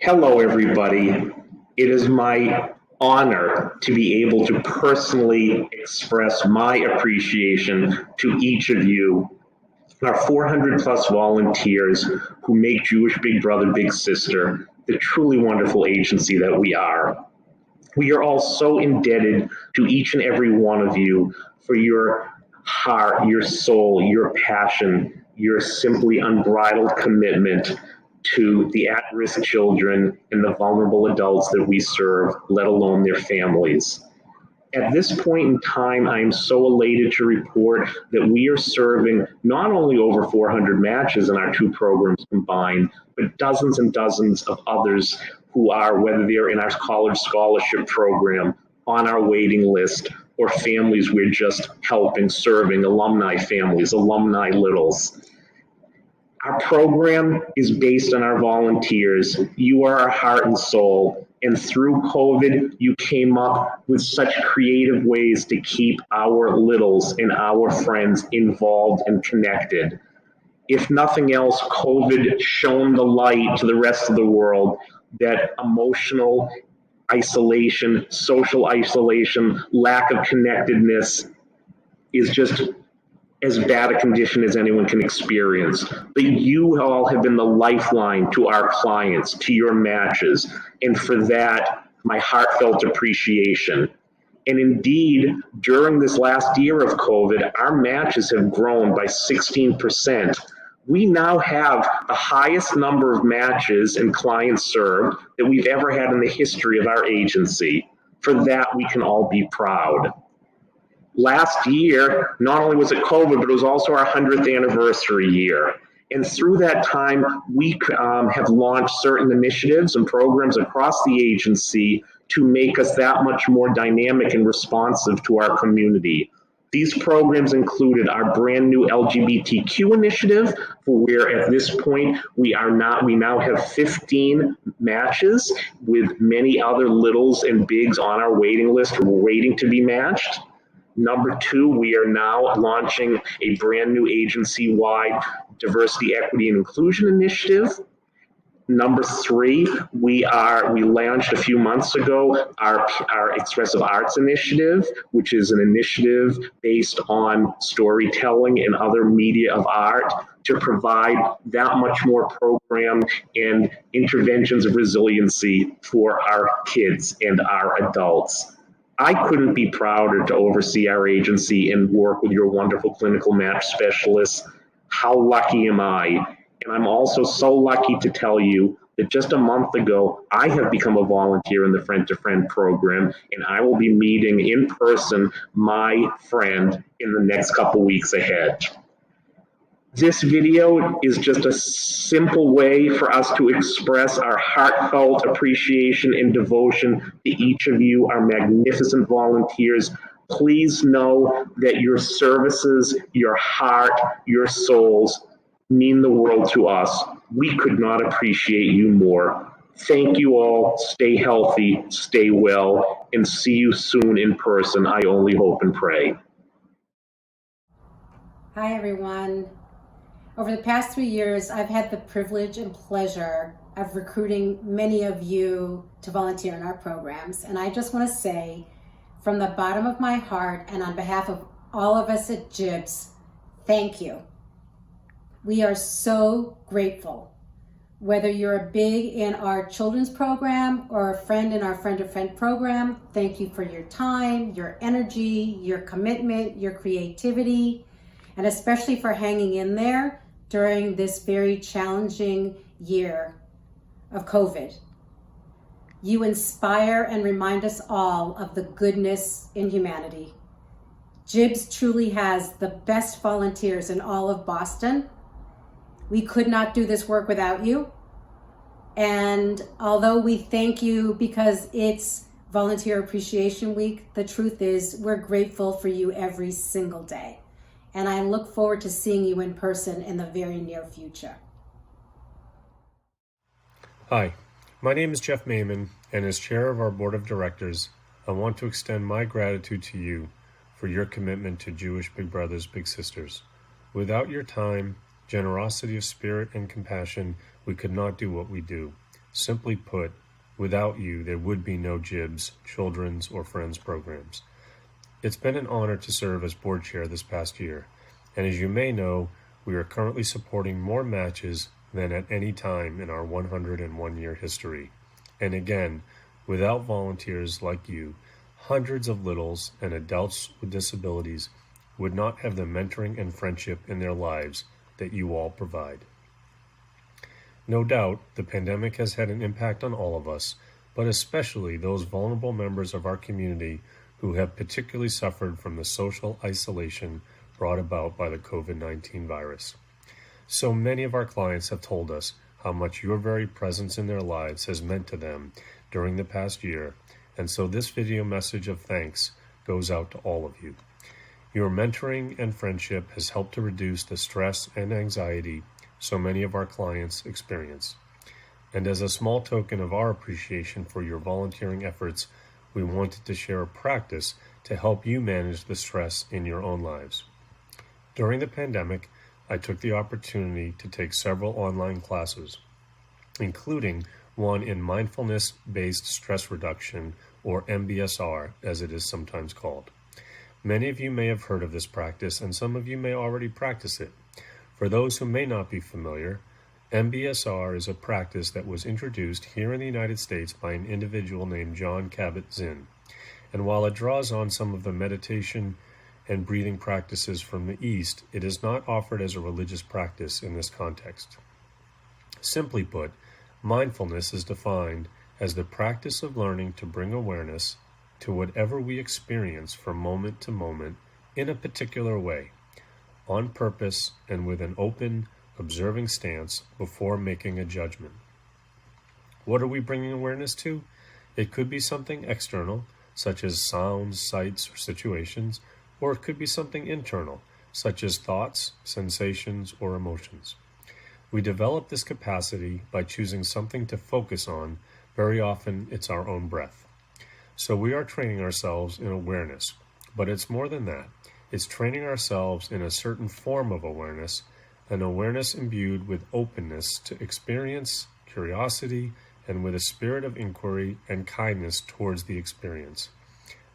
Hello, everybody. It is my honor to be able to personally express my appreciation to each of you, our 400 plus volunteers who make Jewish Big Brother, Big Sister the truly wonderful agency that we are. We are all so indebted to each and every one of you for your heart, your soul, your passion, your simply unbridled commitment to the at-risk children and the vulnerable adults that we serve, let alone their families. At this point in time, I am so elated to report that we are serving not only over 400 matches in our two programs combined, but dozens and dozens of others who are, whether they're in our college scholarship program, on our waiting list, or families we're just helping, serving, alumni families, alumni littles. Our program is based on our volunteers. You are our heart and soul. And through COVID, you came up with such creative ways to keep our littles and our friends involved and connected. If nothing else, COVID shone the light to the rest of the world that emotional isolation, social isolation, lack of connectedness is just as bad a condition as anyone can experience. But you all have been the lifeline to our clients, to your matches. And for that, my heartfelt appreciation. And indeed, during this last year of COVID, our matches have grown by 16%. We now have the highest number of matches and clients served that we've ever had in the history of our agency. For that, we can all be proud. Last year, not only was it COVID, but it was also our 100th anniversary year. And through that time, we have launched certain initiatives and programs across the agency to make us that much more dynamic and responsive to our community. These programs included our brand new LGBTQ initiative, where at this point we now have 15 matches with many other littles and bigs on our waiting list waiting to be matched. Number two, we are now launching a brand new agency-wide diversity, equity, and inclusion initiative. Number three, we launched a few months ago our Expressive Arts Initiative, which is an initiative based on storytelling and other media of art to provide that much more program and interventions of resiliency for our kids and our adults. I couldn't be prouder to oversee our agency and work with your wonderful clinical match specialists. How lucky am I? And I'm also so lucky to tell you that just a month ago, I have become a volunteer in the Friend to Friend program, and I will be meeting in person my friend in the next couple weeks ahead. This video is just a simple way for us to express our heartfelt appreciation and devotion to each of you, our magnificent volunteers. Please know that your services, your heart, your souls mean the world to us. We could not appreciate you more. Thank you all. Stay healthy, stay well, and see you soon in person. I only hope and pray. Hi, everyone. Over the past 3 years, I've had the privilege and pleasure of recruiting many of you to volunteer in our programs. And I just want to say, from the bottom of my heart and on behalf of all of us at JBBBS, thank you. We are so grateful. Whether you're a big in our children's program or a friend in our Friend to Friend program, thank you for your time, your energy, your commitment, your creativity, and especially for hanging in there during this very challenging year of COVID. You inspire and remind us all of the goodness in humanity. JBBBS truly has the best volunteers in all of Boston. We could not do this work without you. And although we thank you because it's Volunteer Appreciation Week, the truth is we're grateful for you every single day. And I look forward to seeing you in person in the very near future. Hi, my name is Jeff Maimon, and as chair of our board of directors, I want to extend my gratitude to you for your commitment to Jewish Big Brothers, Big Sisters. Without your time, generosity of spirit, and compassion, we could not do what we do. Simply put, without you, there would be no JIBS, Children's or Friends programs. It's been an honor to serve as board chair this past year, and as you may know, we are currently supporting more matches than at any time in our 101-year history. And again, without volunteers like you, hundreds of littles and adults with disabilities would not have the mentoring and friendship in their lives that you all provide. No doubt, the pandemic has had an impact on all of us, but especially those vulnerable members of our community who have particularly suffered from the social isolation brought about by the COVID-19 virus. So many of our clients have told us how much your very presence in their lives has meant to them during the past year, and so this video message of thanks goes out to all of you. Your mentoring and friendship has helped to reduce the stress and anxiety so many of our clients experience. And as a small token of our appreciation for your volunteering efforts, we wanted to share a practice to help you manage the stress in your own lives. During the pandemic, I took the opportunity to take several online classes, including one in mindfulness-based stress reduction, or MBSR, as it is sometimes called. Many of you may have heard of this practice, and some of you may already practice it. For those who may not be familiar, MBSR is a practice that was introduced here in the United States by an individual named John Kabat-Zinn. And while it draws on some of the meditation and breathing practices from the East, it is not offered as a religious practice in this context. Simply put, mindfulness is defined as the practice of learning to bring awareness to whatever we experience from moment to moment in a particular way, on purpose and with an open, observing stance before making a judgment. What are we bringing awareness to? It could be something external, such as sounds, sights, or situations, or it could be something internal, such as thoughts, sensations, or emotions. We develop this capacity by choosing something to focus on. Very often, it's our own breath. So we are training ourselves in awareness, but it's more than that. It's training ourselves in a certain form of awareness, an awareness imbued with openness to experience, curiosity, and with a spirit of inquiry and kindness towards the experience.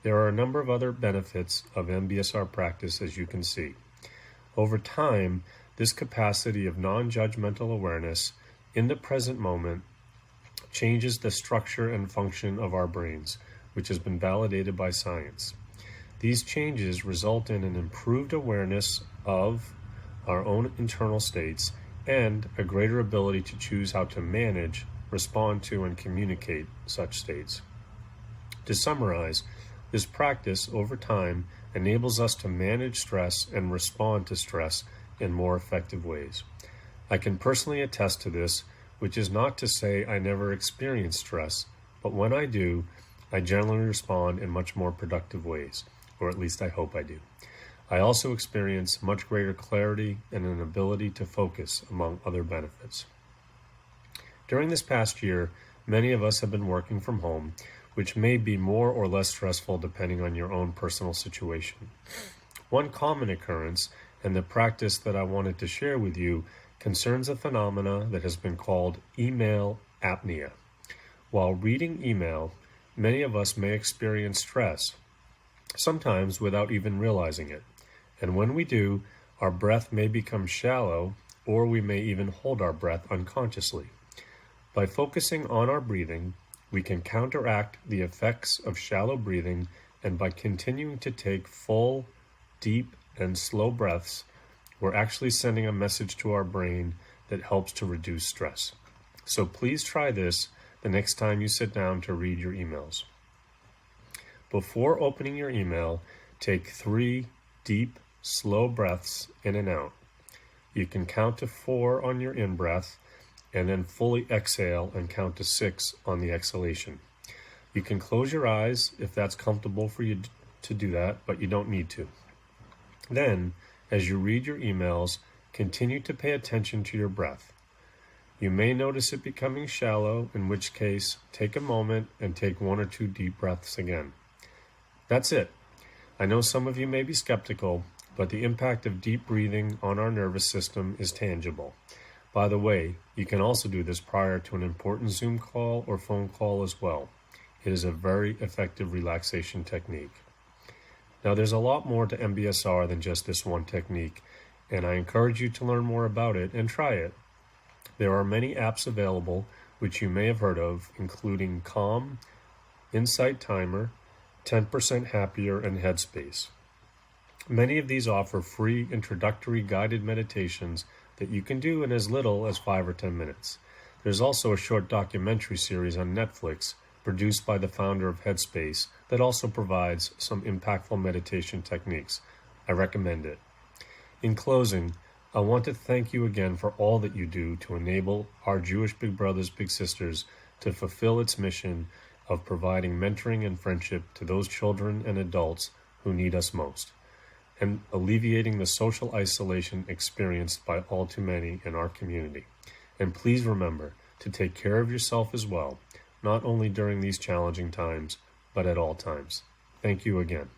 There are a number of other benefits of MBSR practice, as you can see. Over time, this capacity of non-judgmental awareness in the present moment changes the structure and function of our brains, which has been validated by science. These changes result in an improved awareness of our own internal states and a greater ability to choose how to manage, respond to, and communicate such states. To summarize, this practice over time enables us to manage stress and respond to stress in more effective ways. I can personally attest to this, which is not to say I never experience stress, but when I do, I generally respond in much more productive ways, or at least I hope I do. I also experience much greater clarity and an ability to focus, among other benefits. During this past year, many of us have been working from home, which may be more or less stressful depending on your own personal situation. One common occurrence, and the practice that I wanted to share with you, concerns a phenomena that has been called email apnea. While reading email, many of us may experience stress, sometimes without even realizing it. And when we do, our breath may become shallow, or we may even hold our breath unconsciously. By focusing on our breathing, we can counteract the effects of shallow breathing, and by continuing to take full, deep, and slow breaths, we're actually sending a message to our brain that helps to reduce stress. So please try this the next time you sit down to read your emails. Before opening your email, take 3 deep, slow breaths in and out. You can count to 4 on your in-breath, and then fully exhale and count to 6 on the exhalation. You can close your eyes if that's comfortable for you to do that, but you don't need to. Then, as you read your emails, continue to pay attention to your breath. You may notice it becoming shallow, in which case, take a moment and take 1 or 2 deep breaths again. That's it. I know some of you may be skeptical, but the impact of deep breathing on our nervous system is tangible. By the way, you can also do this prior to an important Zoom call or phone call as well. It is a very effective relaxation technique. Now, there's a lot more to MBSR than just this one technique, and I encourage you to learn more about it and try it. There are many apps available which you may have heard of, including Calm, Insight Timer, 10% Happier, and Headspace. Many of these offer free introductory guided meditations that you can do in as little as 5 or 10 minutes. There's also a short documentary series on Netflix produced by the founder of Headspace that also provides some impactful meditation techniques. I recommend it. In closing, I want to thank you again for all that you do to enable our Jewish Big Brothers Big Sisters to fulfill its mission of providing mentoring and friendship to those children and adults who need us most, and alleviating the social isolation experienced by all too many in our community. And please remember to take care of yourself as well, not only during these challenging times, but at all times. Thank you again.